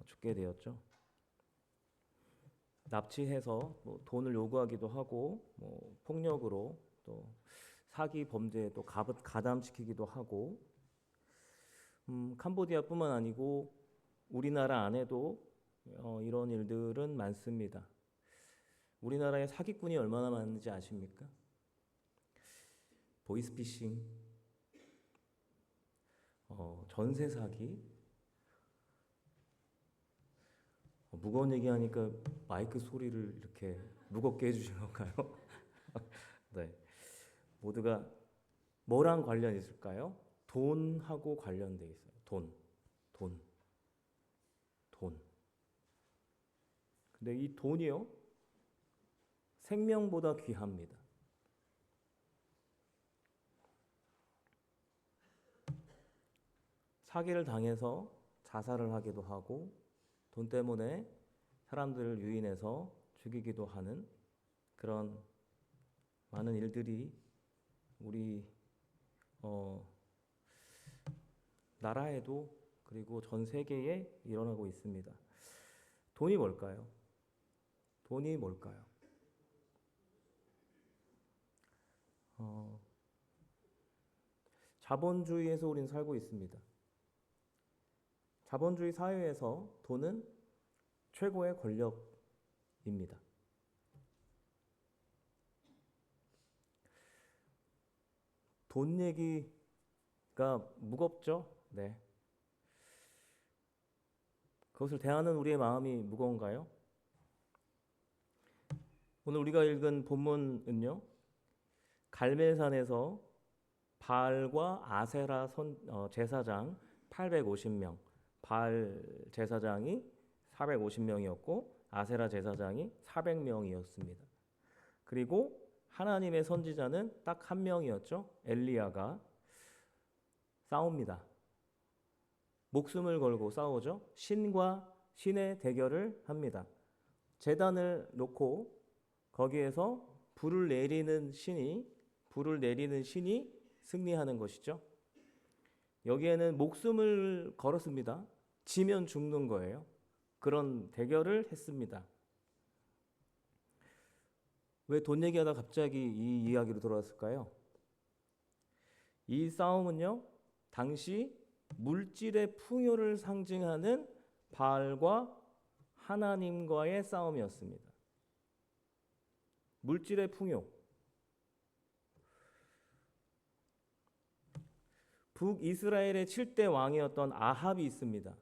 죽게 되었죠. 납치해서 뭐 돈을 요구하기도 하고 뭐 폭력으로 또 사기 범죄에 또 가담시키기도 하고 캄보디아뿐만 아니고 우리나라 안에도 이런 일들은 많습니다. 우리나라에 사기꾼이 얼마나 많은지 아십니까? 보이스피싱, 전세 사기. 무거운 얘기하니까 마이크 소리를 이렇게 무겁게 해주신 건가요? 네, 모두가 뭐랑 관련 있을까요? 돈하고 관련돼 있어요. 돈, 돈, 돈. 근데 이 돈이요, 생명보다 귀합니다. 사기를 당해서 자살을 하기도 하고 돈 때문에 사람들을 유인해서 죽이기도 하는 그런 많은 일들이 우리 나라에도 그리고 전 세계에 일어나고 있습니다. 돈이 뭘까요? 돈이 뭘까요? 자본주의에서 우리는 살고 있습니다. 자본주의 사회에서 돈은 최고의 권력입니다. 돈 얘기가 무겁죠? 네. 그것을 대하는 우리의 마음이 무거운가요? 오늘 우리가 읽은 본문은요, 갈멜산에서 바알과 아세라 제사장 850명, 바알 제사장이 450명이었고 아세라 제사장이 400명이었습니다. 그리고 하나님의 선지자는 딱 한 명이었죠. 엘리야가 싸웁니다. 목숨을 걸고 싸우죠. 신과 신의 대결을 합니다. 제단을 놓고 거기에서 불을 내리는 신이 승리하는 것이죠. 여기에는 목숨을 걸었습니다. 지면 죽는 거예요. 그런 대결을 했습니다. 왜 돈 얘기하다 갑자기 이 이야기로 돌아왔을까요? 이 싸움은요, 당시 물질의 풍요를 상징하는 바알과 하나님과의 싸움이었습니다. 물질의 풍요. 북이스라엘의 7대 왕이었던 아합이 있습니다.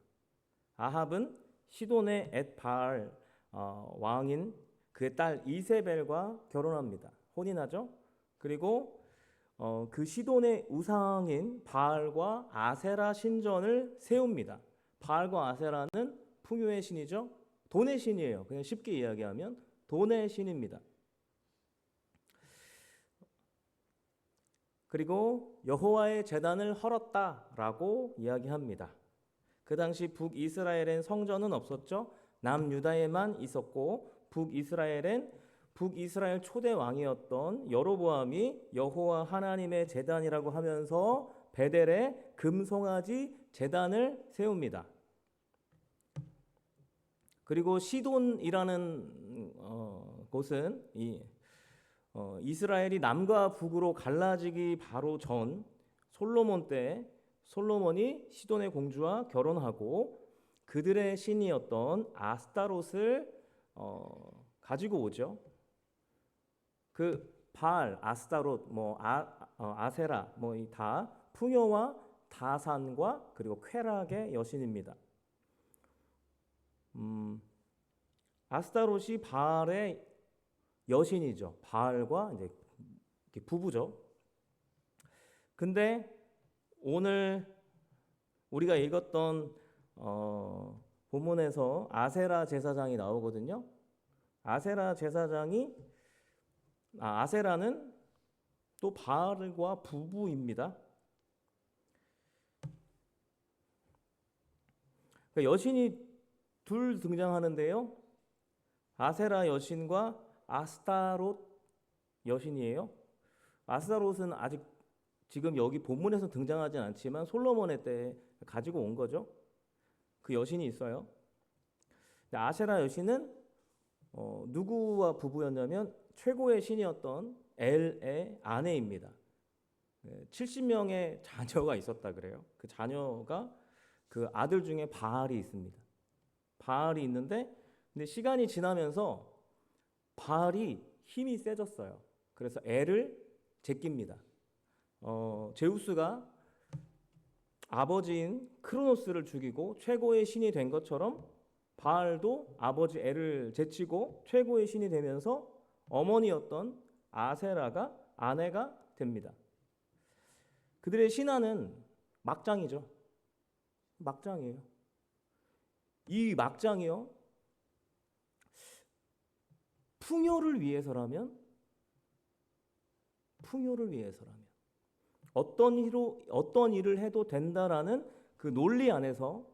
아합은 시돈의 엣바알 왕인 그의 딸 이세벨과 결혼합니다. 혼인하죠. 그리고 그 시돈의 우상인 바알과 아세라 신전을 세웁니다. 바알과 아세라는 풍요의 신이죠. 돈의 신이에요. 그냥 쉽게 이야기하면 돈의 신입니다. 그리고 여호와의 제단을 헐었다라고 이야기합니다. 그 당시 북이스라엘엔 성전은 없었죠. 남유다에만 있었고 북이스라엘 초대 왕이었던 여로보암이 여호와 하나님의 제단이라고 하면서 베델에 금송아지 제단을 세웁니다. 그리고 시돈이라는 곳은 이스라엘이 남과 북으로 갈라지기 바로 전 솔로몬 때 솔로몬이 시돈의 공주와 결혼하고 그들의 신이었던 아스타롯을 가지고 오죠. 그 바알, 아스타롯, 아세라, 이 다 풍요와 다산과 그리고 쾌락의 여신입니다. 아스타롯이 바알의 여신이죠. 바알과 이제 부부죠. 근데 오늘 우리가 읽었던 본문에서 아세라 제사장이 나오거든요. 아세라는 또 바알과 부부입니다. 그러니까 여신이 둘 등장하는데요. 아세라 여신과 아스타롯 여신이에요. 아스타롯은 아직 지금 여기 본문에서 등장하진 않지만 솔로몬의 때 가지고 온 거죠. 그 여신이 있어요. 아세라 여신은 누구와 부부였냐면 최고의 신이었던 엘의 아내입니다. 70명의 자녀가 있었다 그래요. 그 자녀가 그 아들 중에 바알이 있습니다. 바알이 있는데 근데 시간이 지나면서 바알이 힘이 세졌어요. 그래서 엘을 제낍니다. 제우스가 아버지인 크로노스를 죽이고 최고의 신이 된 것처럼 바알도 아버지 엘을 제치고 최고의 신이 되면서 어머니였던 아세라가 아내가 됩니다. 그들의 신화는 막장이죠. 막장이에요. 이 막장이요. 풍요를 위해서라면 어떤 일을 해도 된다라는 그 논리 안에서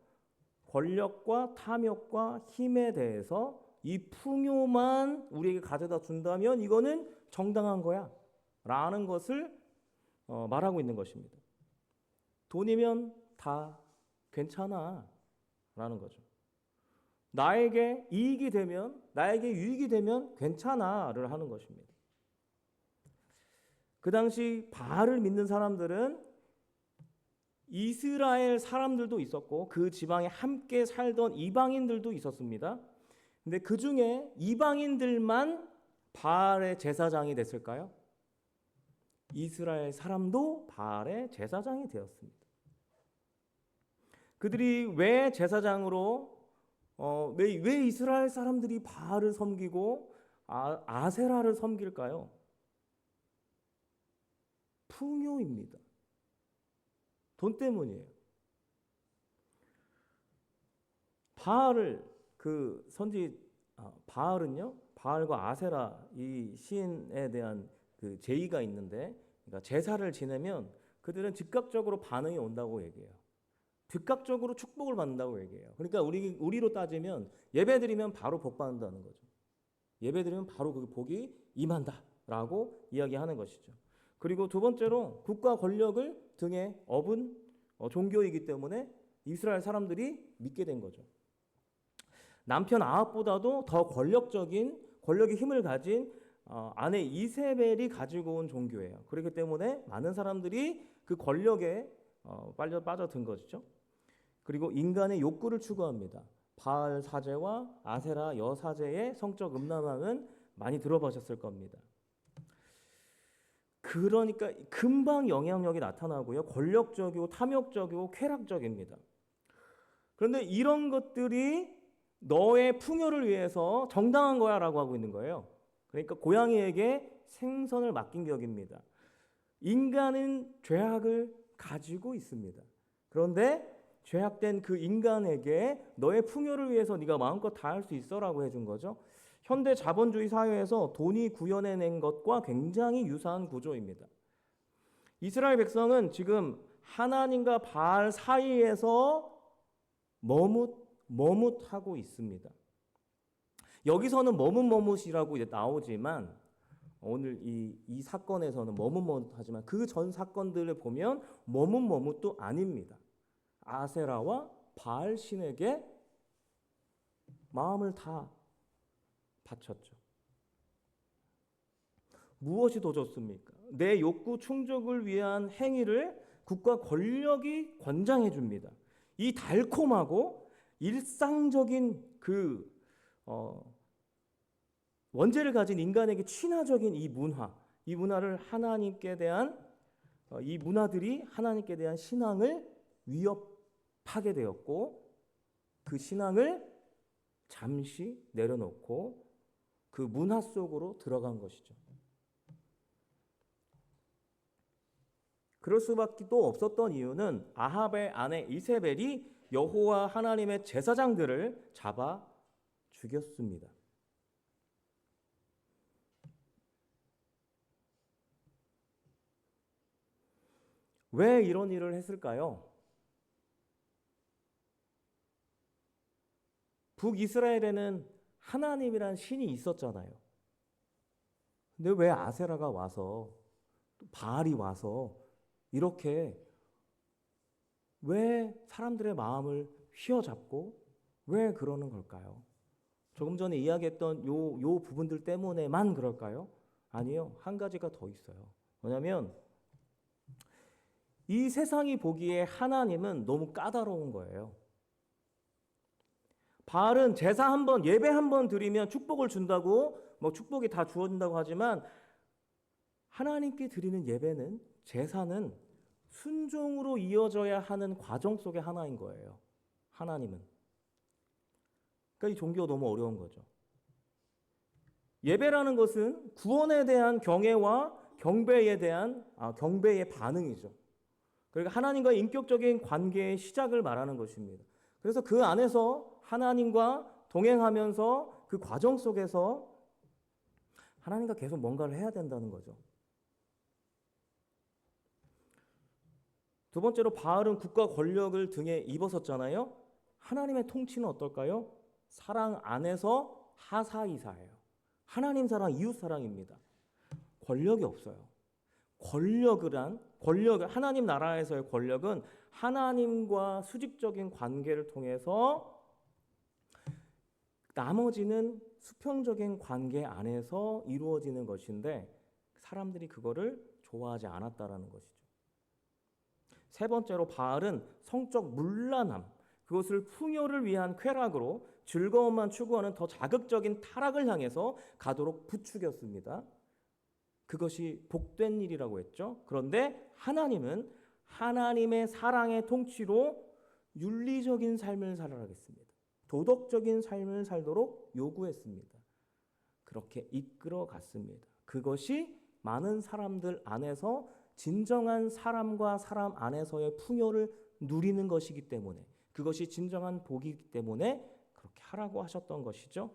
권력과 탐욕과 힘에 대해서 이 풍요만 우리에게 가져다 준다면 이거는 정당한 거야 라는 것을 말하고 있는 것입니다. 돈이면 다 괜찮아 라는 거죠. 나에게 이익이 되면, 나에게 유익이 되면 괜찮아를 하는 것입니다. 그 당시 바알을 믿는 사람들은 이스라엘 사람들도 있었고 그 지방에 함께 살던 이방인들도 있었습니다. 근데 그 중에 이방인들만 바알의 제사장이 됐을까요? 이스라엘 사람도 바알의 제사장이 되었습니다. 그들이 왜 제사장으로 왜 이스라엘 사람들이 바알을 섬기고 아세라를 섬길까요? 풍요입니다. 돈 때문이에요. 바알을 바알은요, 바알과 아세라 이 신에 대한 그 제의가 있는데, 그러니까 제사를 지내면 그들은 즉각적으로 반응이 온다고 얘기해요. 즉각적으로 축복을 받는다고 얘기해요. 그러니까 우리로 따지면 예배드리면 바로 복 받는다는 거죠. 예배드리면 바로 그 복이 임한다라고 이야기하는 것이죠. 그리고 두 번째로 국가 권력을 등에 업은 종교이기 때문에 이스라엘 사람들이 믿게 된 거죠. 남편 아합보다도 더 권력의 힘을 가진 아내 이세벨이 가지고 온 종교예요. 그렇기 때문에 많은 사람들이 그 권력에 빠져든 것이죠. 그리고 인간의 욕구를 추구합니다. 바알 사제와 아세라 여사제의 성적 음란함은 많이 들어보셨을 겁니다. 그러니까 금방 영향력이 나타나고요. 권력적이고 탐욕적이고 쾌락적입니다. 그런데 이런 것들이 너의 풍요를 위해서 정당한 거야 라고 하고 있는 거예요. 그러니까 고양이에게 생선을 맡긴 격입니다. 인간은 죄악을 가지고 있습니다. 그런데 죄악된 그 인간에게 너의 풍요를 위해서 네가 마음껏 다 할 수 있어라고 해준 거죠. 현대 자본주의 사회에서 돈이 구현해낸 것과 굉장히 유사한 구조입니다. 이스라엘 백성은 지금 하나님과 바알 사이에서 머뭇하고 있습니다. 여기서는 머뭇이라고 이제 나오지만 오늘 이 사건에서는 머뭇하지만 그 전 사건들을 보면 머뭇도 아닙니다. 아세라와 바알 신에게 마음을 다 바쳤죠. 무엇이 더 좋습니까? 내 욕구 충족을 위한 행위를 국가 권력이 권장해 줍니다. 이 달콤하고 일상적인 그 원죄를 가진 인간에게 친화적인 이 문화를 하나님께 대한 이 문화들이 하나님께 대한 신앙을 위협하게 되었고 그 신앙을 잠시 내려놓고 그 문화 속으로 들어간 것이죠. 그럴 수밖에 또 없었던 이유는 아합의 아내 이세벨이 여호와 하나님의 제사장들을 잡아 죽였습니다. 왜 이런 일을 했을까요? 북이스라엘에는 하나님이란 신이 있었잖아요. 근데 왜 아세라가 와서 또 바알이 와서 이렇게 왜 사람들의 마음을 휘어잡고 왜 그러는 걸까요? 조금 전에 이야기했던 요 부분들 때문에만 그럴까요? 아니요. 한 가지가 더 있어요. 뭐냐면 이 세상이 보기에 하나님은 너무 까다로운 거예요. 바알은 제사 한 번, 예배 한 번 드리면 축복을 준다고, 뭐 축복이 다 주어진다고 하지만 하나님께 드리는 예배는, 제사는 순종으로 이어져야 하는 과정 속의 하나인 거예요. 하나님은. 그러니까 이 종교가 너무 어려운 거죠. 예배라는 것은 구원에 대한 경외와 경배에 대한 경배의 반응이죠. 그러니까 하나님과의 인격적인 관계의 시작을 말하는 것입니다. 그래서 그 안에서 하나님과 동행하면서 그 과정 속에서 하나님과 계속 뭔가를 해야 된다는 거죠. 두 번째로 바알은 국가 권력을 등에 입었었잖아요. 하나님의 통치는 어떨까요? 사랑 안에서 하사이사예요. 하나님 사랑, 이웃 사랑입니다. 권력이 없어요. 권력을 하나님 나라에서의 권력은 하나님과 수직적인 관계를 통해서 나머지는 수평적인 관계 안에서 이루어지는 것인데 사람들이 그거를 좋아하지 않았다라는 것이죠. 세 번째로 바알은 성적 문란함, 그것을 풍요를 위한 쾌락으로 즐거움만 추구하는 더 자극적인 타락을 향해서 가도록 부추겼습니다. 그것이 복된 일이라고 했죠. 그런데 하나님은 하나님의 사랑의 통치로 윤리적인 삶을 살아가겠습니다. 도덕적인 삶을 살도록 요구했습니다. 그렇게 이끌어 갔습니다. 그것이 많은 사람들 안에서 진정한 사람과 사람 안에서의 풍요를 누리는 것이기 때문에, 그것이 진정한 복이기 때문에 그렇게 하라고 하셨던 것이죠.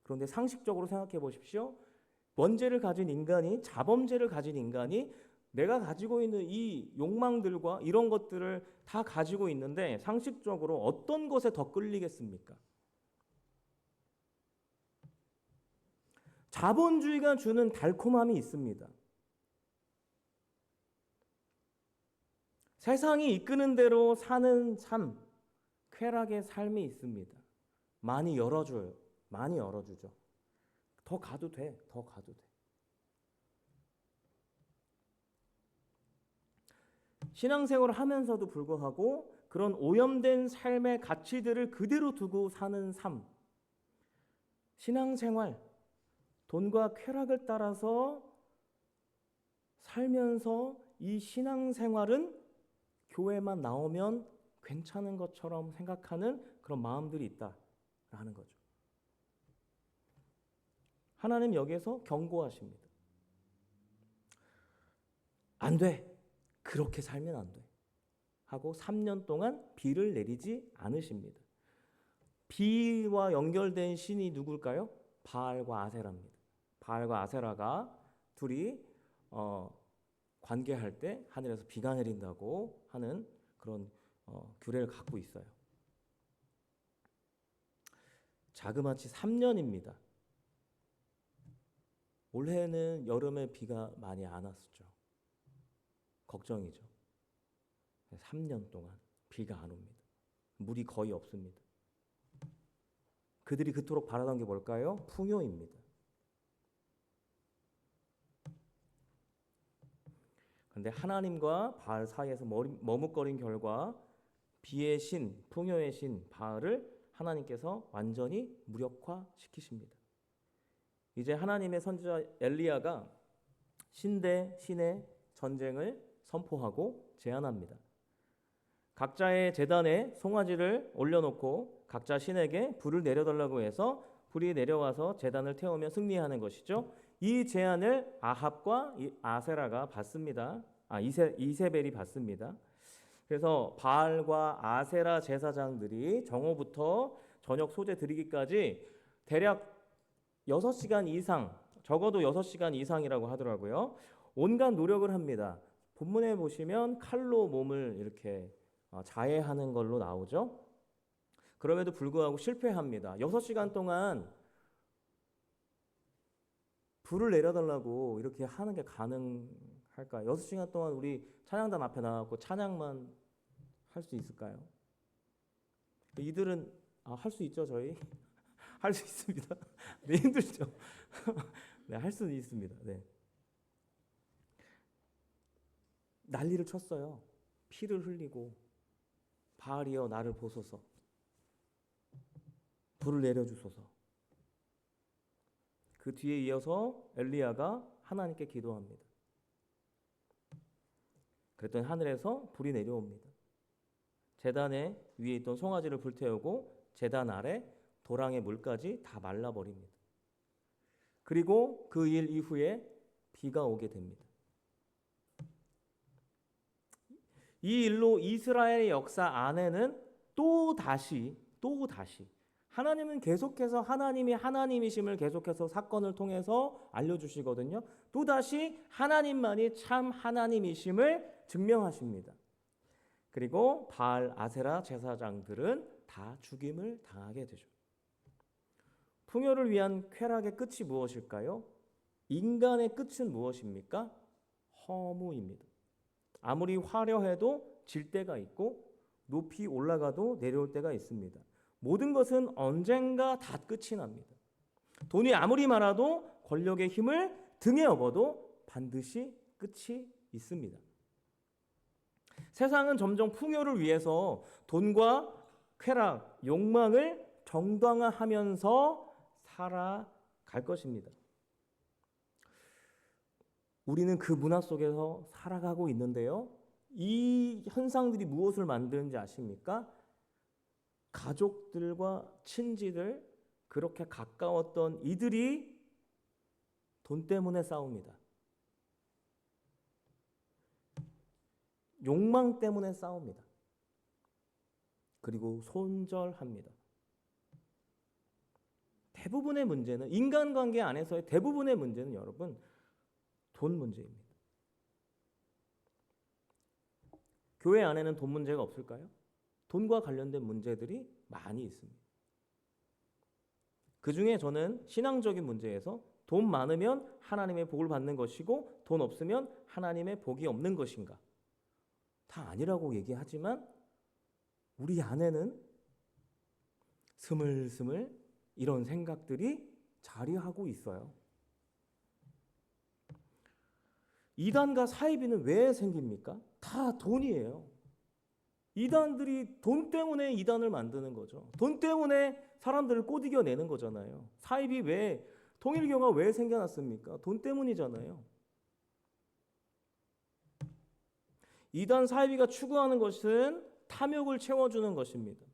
그런데 상식적으로 생각해 보십시오. 원죄를 가진 인간이, 자범죄를 가진 인간이 내가 가지고 있는 이 욕망들과 이런 것들을 다 가지고 있는데 상식적으로 어떤 것에 더 끌리겠습니까? 자본주의가 주는 달콤함이 있습니다. 세상이 이끄는 대로 사는 삶, 쾌락의 삶이 있습니다. 많이 열어줘요. 많이 열어주죠. 더 가도 돼. 더 가도 돼. 신앙생활을 하면서도 불구하고 그런 오염된 삶의 가치들을 그대로 두고 사는 삶. 신앙생활, 돈과 쾌락을 따라서 살면서 이 신앙생활은 교회만 나오면 괜찮은 것처럼 생각하는 그런 마음들이 있다라는 거죠. 하나님 여기에서 경고하십니다. 안 돼. 그렇게 살면 안 돼. 하고 3년 동안 비를 내리지 않으십니다. 비와 연결된 신이 누굴까요? 바알과 아세라입니다. 바알과 아세라가 둘이 관계할 때 하늘에서 비가 내린다고 하는 그런 규례를 갖고 있어요. 자그마치 3년입니다. 올해는 여름에 비가 많이 안 왔었죠. 걱정이죠. 3년 동안 비가 안 옵니다. 물이 거의 없습니다. 그들이 그토록 바라던 게 뭘까요? 풍요입니다. 그런데 하나님과 바알 사이에서 머뭇거린 결과 비의 신, 풍요의 신 바알을 하나님께서 완전히 무력화시키십니다. 이제 하나님의 선지자 엘리야가 신 대 신의 전쟁을 선포하고 제안합니다. 각자의 제단에 송아지를 올려놓고 각자 신에게 불을 내려달라고 해서 불이 내려와서 제단을 태우며 승리하는 것이죠. 이 제안을 아합과 아세라가 받습니다. 이세벨이 받습니다. 그래서 바알과 아세라 제사장들이 정오부터 저녁 소재 드리기까지 대략 6시간 이상, 적어도 6시간 이상이라고 하더라고요. 온갖 노력을 합니다. 본문에 보시면 칼로 몸을 이렇게 자해하는 걸로 나오죠. 그럼에도 불구하고 실패합니다. 6시간 동안 불을 내려달라고 이렇게 하는 게 가능할까요? 6시간 동안 우리 찬양단 앞에 나가고 찬양만 할 수 있을까요? 이들은 할 수 있죠, 저희. 할 수 있습니다. 네, 힘들죠. 네, 할 수는 있습니다. 네. 난리를 쳤어요. 피를 흘리고 바알이여 나를 보소서. 불을 내려주소서. 그 뒤에 이어서 엘리야가 하나님께 기도합니다. 그랬더니 하늘에서 불이 내려옵니다. 제단에 위에 있던 송아지를 불태우고 제단 아래 도랑의 물까지 다 말라버립니다. 그리고 그 일 이후에 비가 오게 됩니다. 이 일로 이스라엘의 역사 안에는 또 다시 하나님은 계속해서 하나님이 하나님이심을 계속해서 사건을 통해서 알려주시거든요. 또다시 하나님만이 참 하나님이심을 증명하십니다. 그리고 바알 아세라 제사장들은 다 죽임을 당하게 되죠. 풍요를 위한 쾌락의 끝이 무엇일까요? 인간의 끝은 무엇입니까? 허무입니다. 아무리 화려해도 질 때가 있고 높이 올라가도 내려올 때가 있습니다. 모든 것은 언젠가 다 끝이 납니다. 돈이 아무리 많아도 권력의 힘을 등에 업어도 반드시 끝이 있습니다. 세상은 점점 풍요를 위해서 돈과 쾌락, 욕망을 정당화하면서 살아갈 것입니다. 우리는 그 문화 속에서 살아가고 있는데요. 이 현상들이 무엇을 만드는지 아십니까? 가족들과 친지들, 그렇게 가까웠던 이들이 돈 때문에 싸웁니다. 욕망 때문에 싸웁니다. 그리고 손절합니다. 대부분의 문제는, 인간관계 안에서의 대부분의 문제는 여러분 돈 문제입니다. 교회 안에는 돈 문제가 없을까요? 돈과 관련된 문제들이 많이 있습니다. 그 중에 저는 신앙적인 문제에서 돈 많으면 하나님의 복을 받는 것이고 돈 없으면 하나님의 복이 없는 것인가? 다 아니라고 얘기하지만 우리 안에는 스물스물 이런 생각들이 자리하고 있어요. 이단과 사이비는 왜 생깁니까? 다 돈이에요. 이단들이 돈 때문에 이단을 만드는 거죠. 돈 때문에 사람들을 꼬드겨내는 거잖아요. 사이비 왜, 통일교가 왜 생겨났습니까? 돈 때문이잖아요. 이단 사이비가 추구하는 것은 탐욕을 채워주는 것입니다.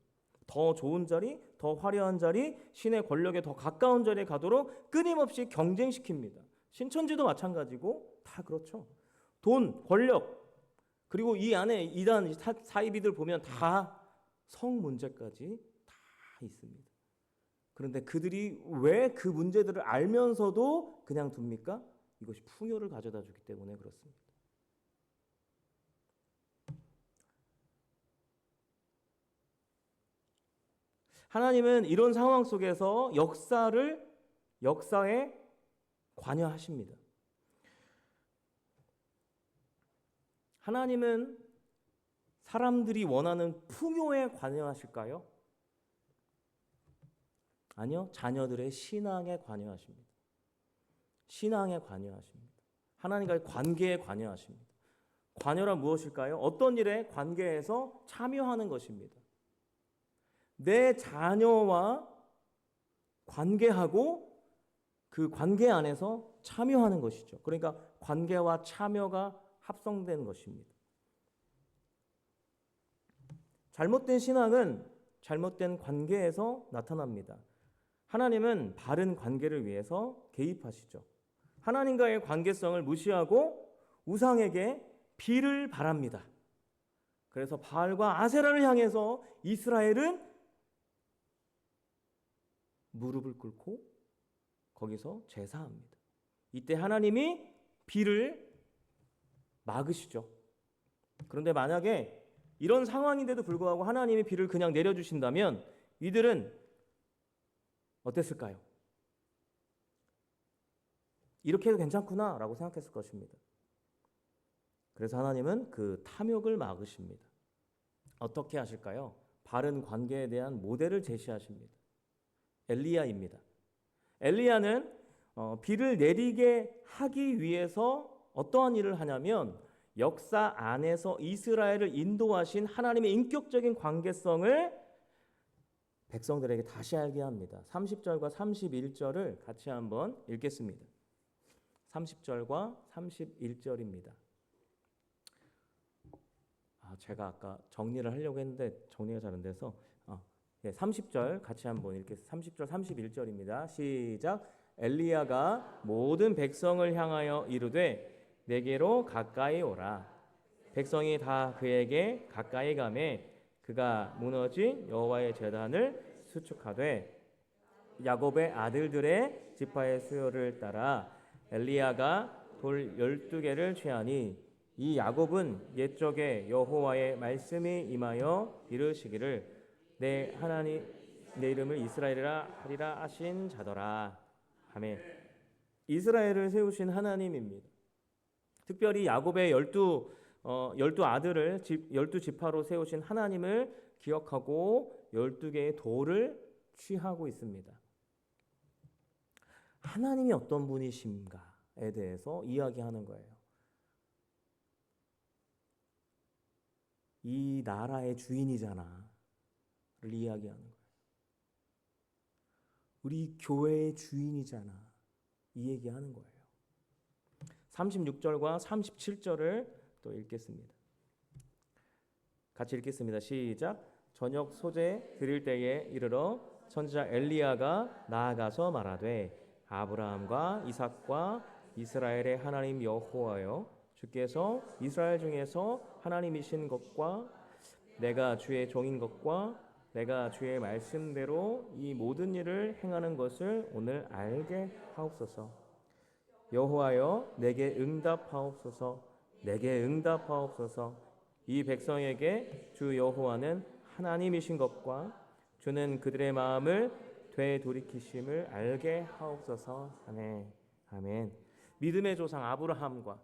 더 좋은 자리, 더 화려한 자리, 신의 권력에 더 가까운 자리에 가도록 끊임없이 경쟁시킵니다. 신천지도 마찬가지고 다 그렇죠. 돈, 권력, 그리고 이 안에 이단 사이비들 보면 다 성 문제까지 다 있습니다. 그런데 그들이 왜 그 문제들을 알면서도 그냥 둡니까? 이것이 풍요를 가져다 주기 때문에 그렇습니다. 하나님은 이런 상황 속에서 역사에 관여하십니다. 하나님은 사람들이 원하는 풍요에 관여하실까요? 아니요. 자녀들의 신앙에 관여하십니다. 신앙에 관여하십니다. 하나님과의 관계에 관여하십니다. 관여란 무엇일까요? 어떤 일에 관계해서 참여하는 것입니다. 내 자녀와 관계하고 그 관계 안에서 참여하는 것이죠. 그러니까 관계와 참여가 합성된 것입니다. 잘못된 신앙은 잘못된 관계에서 나타납니다. 하나님은 바른 관계를 위해서 개입하시죠. 하나님과의 관계성을 무시하고 우상에게 비를 바랍니다. 그래서 바알과 아세라를 향해서 이스라엘은 무릎을 꿇고 거기서 제사합니다. 이때 하나님이 비를 막으시죠. 그런데 만약에 이런 상황인데도 불구하고 하나님이 비를 그냥 내려주신다면 이들은 어땠을까요? 이렇게 해도 괜찮구나 라고 생각했을 것입니다. 그래서 하나님은 그 탐욕을 막으십니다. 어떻게 하실까요? 바른 관계에 대한 모델을 제시하십니다. 엘리야입니다. 엘리야는 비를 내리게 하기 위해서 어떠한 일을 하냐면 역사 안에서 이스라엘을 인도하신 하나님의 인격적인 관계성을 백성들에게 다시 알게 합니다. 30절과 31절을 같이 한번 읽겠습니다. 30절과 31절입니다. 제가 아까 정리를 하려고 했는데 정리가 잘 안 돼서 30절 같이 한번 읽겠습니다. 30절 31절입니다. 시작. 엘리야가 모든 백성을 향하여 이르되 내게로 가까이 오라. 백성이 다 그에게 가까이 가매 그가 무너진 여호와의 제단을 수축하되 야곱의 아들들의 지파의 수요를 따라 엘리야가 돌 12개를 취하니 이 야곱은 옛적에 여호와의 말씀이 임하여 이르시기를 내 하나님 내 이름을 이스라엘이라 하리라 하신 자더라. 아멘. 이스라엘을 세우신 하나님입니다. 특별히 야곱의 열두 아들을 12지파로 세우신 하나님을 기억하고 12개의 돌을 취하고 있습니다. 하나님이 어떤 분이신가에 대해서 이야기하는 거예요. 이 나라의 주인이잖아 를 이야기하는 거예요. 우리 교회의 주인이잖아 이 얘기하는 거예요. 36절과 37절을 또 읽겠습니다. 같이 읽겠습니다. 시작. 저녁 소재 드릴 때에 이르러 선지자 엘리야가 나아가서 말하되 아브라함과 이삭과 이스라엘의 하나님 여호와여 주께서 이스라엘 중에서 하나님이신 것과 내가 주의 종인 것과 내가 주의 말씀대로 이 모든 일을 행하는 것을 오늘 알게 하옵소서. 여호와여 내게 응답하옵소서. 내게 응답하옵소서. 이 백성에게 주 여호와는 하나님이신 것과 주는 그들의 마음을 되돌이키심을 알게 하옵소서. 아멘. 아멘. 믿음의 조상 아브라함과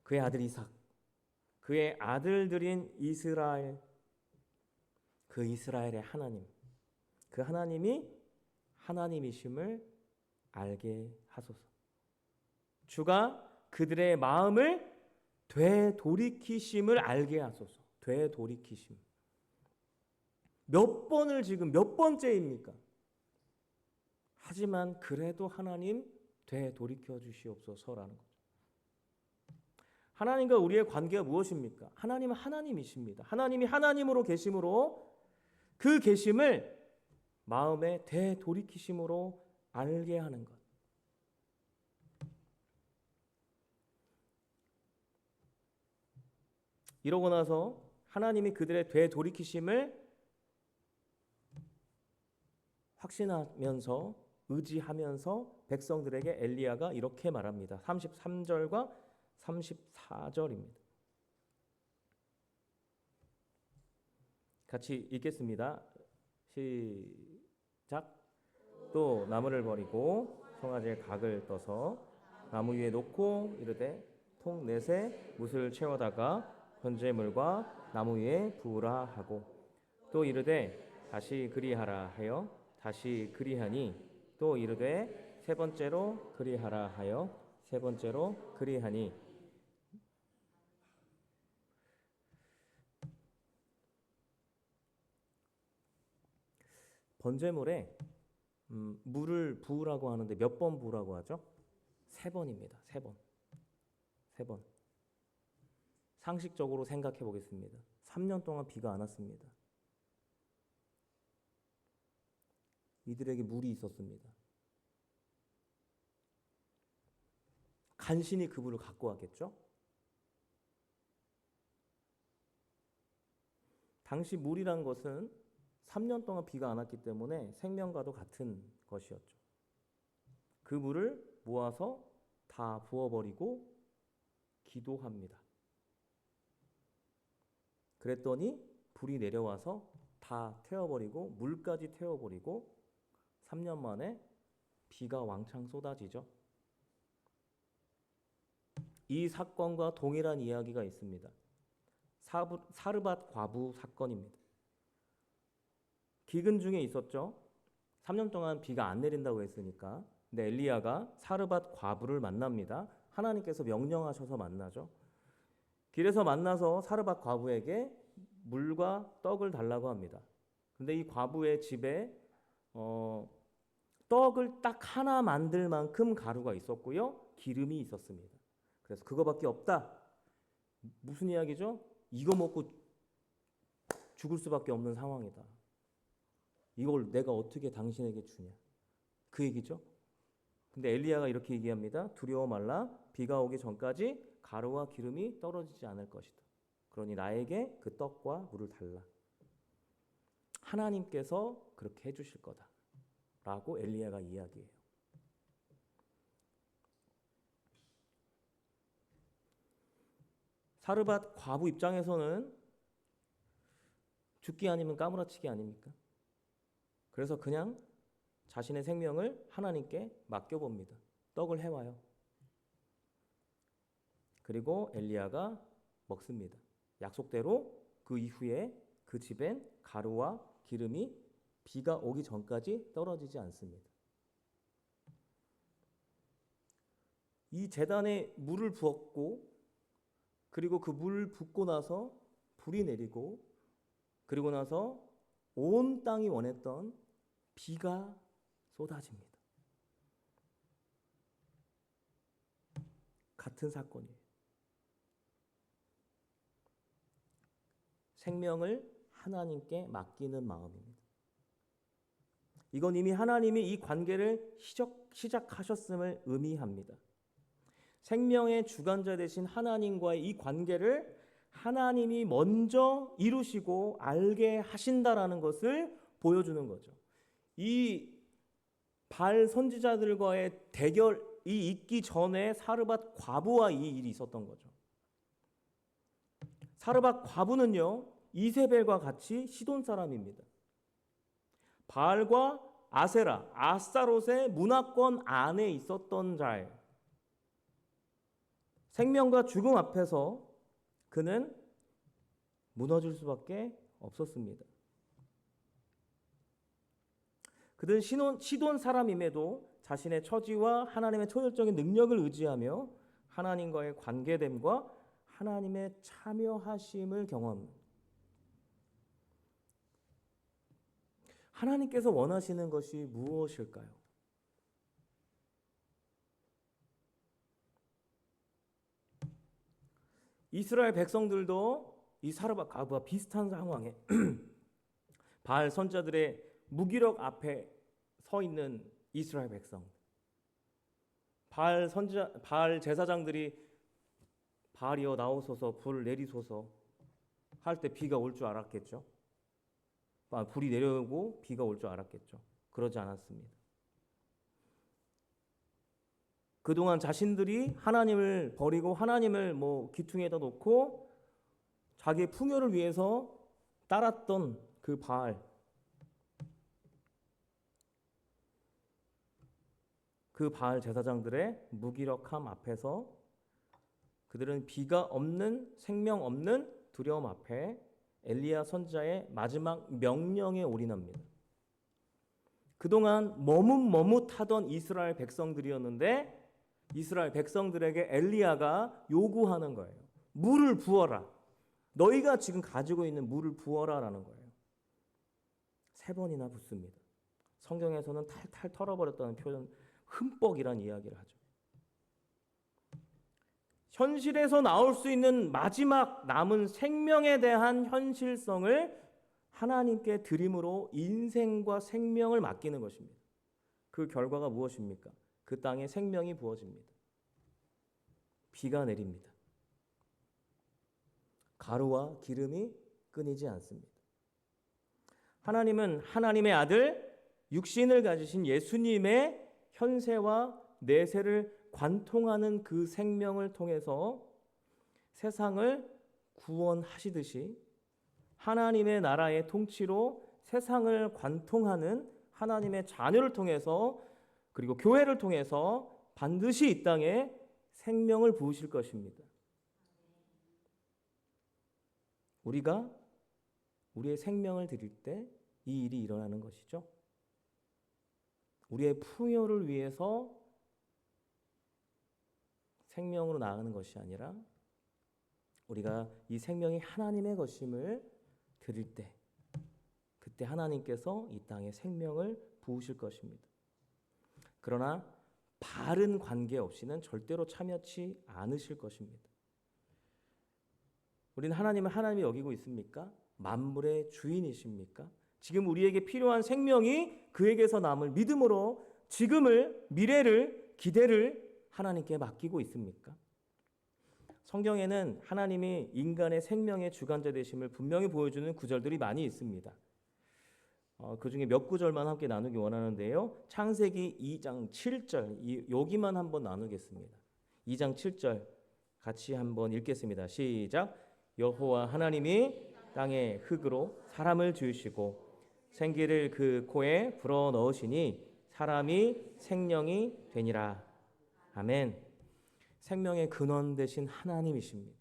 그의 아들 이삭, 그의 아들들인 이스라엘, 그 이스라엘의 하나님, 그 하나님이 하나님이심을 알게 하소서. 주가 그들의 마음을 되돌이키심을 알게 하소서. 되돌이키심. 몇 번을 지금 몇 번째입니까? 하지만 그래도 하나님 되돌이켜 주시옵소서라는 거죠. 하나님과 우리의 관계가 무엇입니까? 하나님은 하나님이십니다. 하나님이 하나님으로 계심으로 그 계심을 마음에 되돌이키심으로 알게 하는 것. 이러고 나서 하나님이 그들의 되돌이키심을 확신하면서 의지하면서 백성들에게 엘리야가 이렇게 말합니다. 33절과 34절입니다. 같이 읽겠습니다. 시작. 또 나무를 버리고 송아지의 각을 떠서 나무 위에 놓고 이르되 통 넷에 못을 채워다가 번제물과 나무 위에 부으라 하고 또 이르되 다시 그리하라 하여 다시 그리하니 또 이르되 세 번째로 그리하라 하여 세 번째로 그리하니 번제물에 물을 부으라고 하는데 몇 번 부으라고 하죠? 3번입니다. 3번. 3번. 상식적으로 생각해 보겠습니다. 3년 동안 비가 안 왔습니다. 이들에게 물이 있었습니다. 간신히 그 물을 갖고 왔겠죠? 당시 물이란 것은 3년 동안 비가 안 왔기 때문에 생명과도 같은 것이었죠. 그 물을 모아서 다 부어버리고 기도합니다. 그랬더니 불이 내려와서 다 태워버리고 물까지 태워버리고 3년 만에 비가 왕창 쏟아지죠. 이 사건과 동일한 이야기가 있습니다. 사르밧 과부 사건입니다. 기근 중에 있었죠. 3년 동안 비가 안 내린다고 했으니까. 근데 엘리야가 사르밧 과부를 만납니다. 하나님께서 명령하셔서 만나죠. 길에서 만나서 사르밧 과부에게 물과 떡을 달라고 합니다. 근데 이 과부의 집에 떡을 딱 하나 만들 만큼 가루가 있었고요. 기름이 있었습니다. 그래서 그거밖에 없다. 무슨 이야기죠? 이거 먹고 죽을 수밖에 없는 상황이다. 이걸 내가 어떻게 당신에게 주냐. 그 얘기죠. 근데 엘리야가 이렇게 얘기합니다. 두려워 말라. 비가 오기 전까지 가루와 기름이 떨어지지 않을 것이다. 그러니 나에게 그 떡과 물을 달라. 하나님께서 그렇게 해주실 거다. 라고 엘리야가 이야기해요. 사르밧 과부 입장에서는 죽기 아니면 까무라치기 아닙니까? 그래서 그냥 자신의 생명을 하나님께 맡겨봅니다. 떡을 해와요. 그리고 엘리야가 먹습니다. 약속대로 그 이후에 그 집엔 가루와 기름이 비가 오기 전까지 떨어지지 않습니다. 이 제단에 물을 부었고 그리고 그 물 붓고 나서 불이 내리고 그리고 나서 온 땅이 원했던 비가 쏟아집니다. 같은 사건이에요. 생명을 하나님께 맡기는 마음입니다. 이건 이미 하나님이 이 관계를 시작하셨음을 의미합니다. 생명의 주관자 되신 하나님과의 이 관계를 하나님이 먼저 이루시고 알게 하신다라는 것을 보여주는 거죠. 이 바알 선지자들과의 대결이 있기 전에 사르밧 과부와 이 일이 있었던 거죠. 사르밧 과부는요, 이세벨과 같이 시돈 사람입니다. 바알과 아세라, 아스타롯의 문화권 안에 있었던 자예요. 생명과 죽음 앞에서 그는 무너질 수밖에 없었습니다. 그는 시돈 사람임에도 자신의 처지와 하나님의 초월적인 능력을 의지하며 하나님과의 관계됨과 하나님의 참여하심을 경험합니다. 하나님께서 원하시는 것이 무엇일까요? 이스라엘 백성들도 이 사르밧 과부와 비슷한 상황에 바알 선자들의 무기력 앞에 서 있는 이스라엘 백성. 바알 제사장들이 바알이여 나오소서 불 내리소서 할 때 비가 올 줄 알았겠죠. 불이 내려오고 비가 올 줄 알았겠죠. 그러지 않았습니다. 그동안 자신들이 하나님을 버리고 하나님을 기퉁에다 놓고 자기의 풍요를 위해서 따랐던 그 바알, 그 바알 제사장들의 무기력함 앞에서 그들은 비가 없는 생명 없는 두려움 앞에 엘리야 선지자의 마지막 명령에 올인합니다. 그동안 머뭇머뭇하던 이스라엘 백성들이었는데 이스라엘 백성들에게 엘리야가 요구하는 거예요. 물을 부어라. 너희가 지금 가지고 있는 물을 부어라라는 거예요. 3번이나 붓습니다. 성경에서는 탈탈 털어버렸다는 표현, 흠뻑이란 이야기를 하죠. 현실에서 나올 수 있는 마지막 남은 생명에 대한 현실성을 하나님께 드림으로 인생과 생명을 맡기는 것입니다. 그 결과가 무엇입니까? 그 땅에 생명이 부어집니다. 비가 내립니다. 가루와 기름이 끊이지 않습니다. 하나님은 하나님의 아들 육신을 가지신 예수님의 현세와 내세를 관통하는 그 생명을 통해서 세상을 구원하시듯이 하나님의 나라의 통치로 세상을 관통하는 하나님의 자녀를 통해서 그리고 교회를 통해서 반드시 이 땅에 생명을 부으실 것입니다. 우리가 우리의 생명을 드릴 때 이 일이 일어나는 것이죠. 우리의 풍요를 위해서 생명으로 나아가는 것이 아니라 우리가 이 생명이 하나님의 것임을 드릴 때 그때 하나님께서 이 땅에 생명을 부으실 것입니다. 그러나 바른 관계 없이는 절대로 참여치 않으실 것입니다. 우리는 하나님을 하나님이 여기고 있습니까? 만물의 주인이십니까? 지금 우리에게 필요한 생명이 그에게서 남을 믿음으로 지금을, 미래를, 기대를 하나님께 맡기고 있습니까? 성경에는 하나님이 인간의 생명의 주관자 되심을 분명히 보여주는 구절들이 많이 있습니다. 그 중에 몇 구절만 함께 나누기 원하는데요. 창세기 2장 7절 여기만 한번 나누겠습니다. 2장 7절 같이 한번 읽겠습니다. 시작. 여호와 하나님이 땅의 흙으로 사람을 지으시고 생기를 그 코에 불어 넣으시니 사람이 생명이 되니라. 아멘. 생명의 근원 되신 하나님이십니다.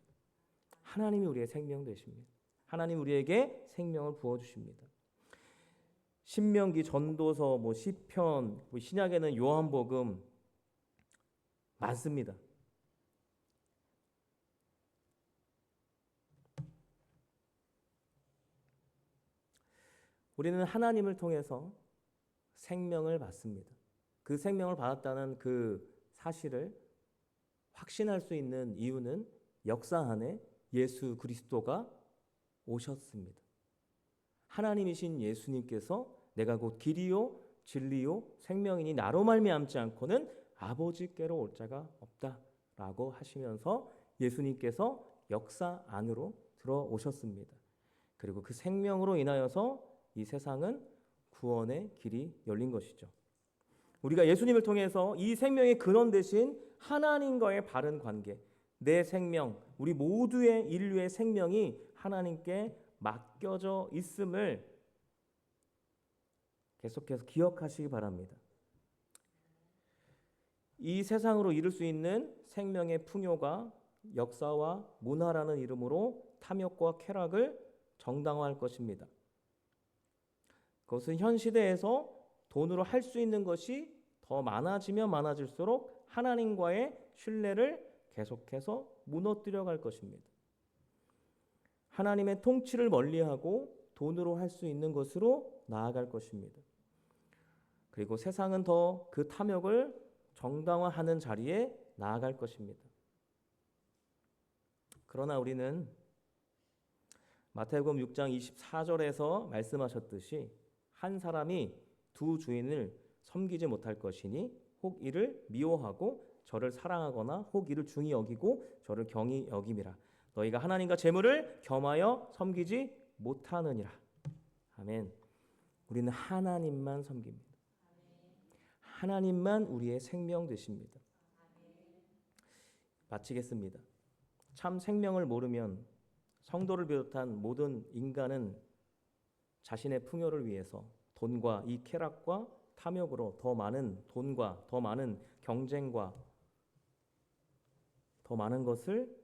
하나님이 우리의 생명 되십니다. 하나님 우리에게 생명을 부어 주십니다. 신명기, 전도서, 시편, 신약에는 요한복음 많습니다. 우리는 하나님을 통해서 생명을 받습니다. 그 생명을 받았다는 그 사실을 확신할 수 있는 이유는 역사 안에 예수 그리스도가 오셨습니다. 하나님이신 예수님께서 내가 곧 길이요 진리요 생명이니 나로 말미암지 않고는 아버지께로 올 자가 없다라고 하시면서 예수님께서 역사 안으로 들어오셨습니다. 그리고 그 생명으로 인하여서 이 세상은 구원의 길이 열린 것이죠. 우리가 예수님을 통해서 이 생명의 근원 되신 하나님과의 바른 관계, 내 생명, 우리 모두의 인류의 생명이 하나님께 맡겨져 있음을 계속해서 기억하시기 바랍니다. 이 세상으로 이룰 수 있는 생명의 풍요가 역사와 문화라는 이름으로 탐욕과 쾌락을 정당화할 것입니다. 그것은 현 시대에서 돈으로 할 수 있는 것이 더 많아지면 많아질수록 하나님과의 신뢰를 계속해서 무너뜨려 갈 것입니다. 하나님의 통치를 멀리하고 돈으로 할 수 있는 것으로 나아갈 것입니다. 그리고 세상은 더 그 탐욕을 정당화하는 자리에 나아갈 것입니다. 그러나 우리는 마태복음 6장 24절에서 말씀하셨듯이 한 사람이 두 주인을 섬기지 못할 것이니 혹 이를 미워하고 저를 사랑하거나 혹 이를 중히 여기고 저를 경히 여김이라. 너희가 하나님과 재물을 겸하여 섬기지 못하느니라. 아멘. 우리는 하나님만 섬깁니다. 하나님만 우리의 생명 되십니다. 마치겠습니다. 참 생명을 모르면 성도를 비롯한 모든 인간은 자신의 풍요를 위해서 돈과 이 쾌락과 탐욕으로 더 많은 돈과 더 많은 경쟁과 더 많은 것을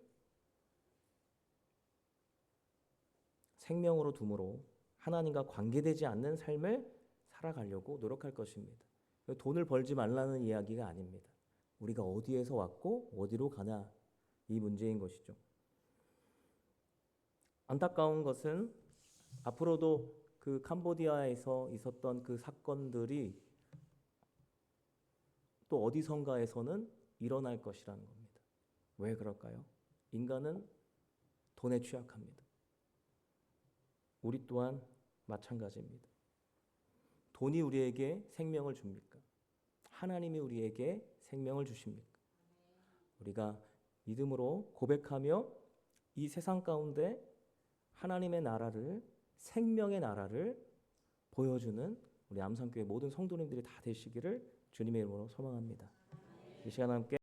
생명으로 둠으로 하나님과 관계되지 않는 삶을 살아가려고 노력할 것입니다. 돈을 벌지 말라는 이야기가 아닙니다. 우리가 어디에서 왔고 어디로 가냐 이 문제인 것이죠. 안타까운 것은 앞으로도 그 캄보디아에서 있었던 그 사건들이 또 어디선가에서는 일어날 것이라는 겁니다. 왜 그럴까요? 인간은 돈에 취약합니다. 우리 또한 마찬가지입니다. 돈이 우리에게 생명을 줍니까? 하나님이 우리에게 생명을 주십니까? 우리가 믿음으로 고백하며 이 세상 가운데 하나님의 나라를, 생명의 나라를 보여주는 우리 암산교회 모든 성도님들이 다 되시기를 주님의 이름으로 소망합니다. 이 시간 함께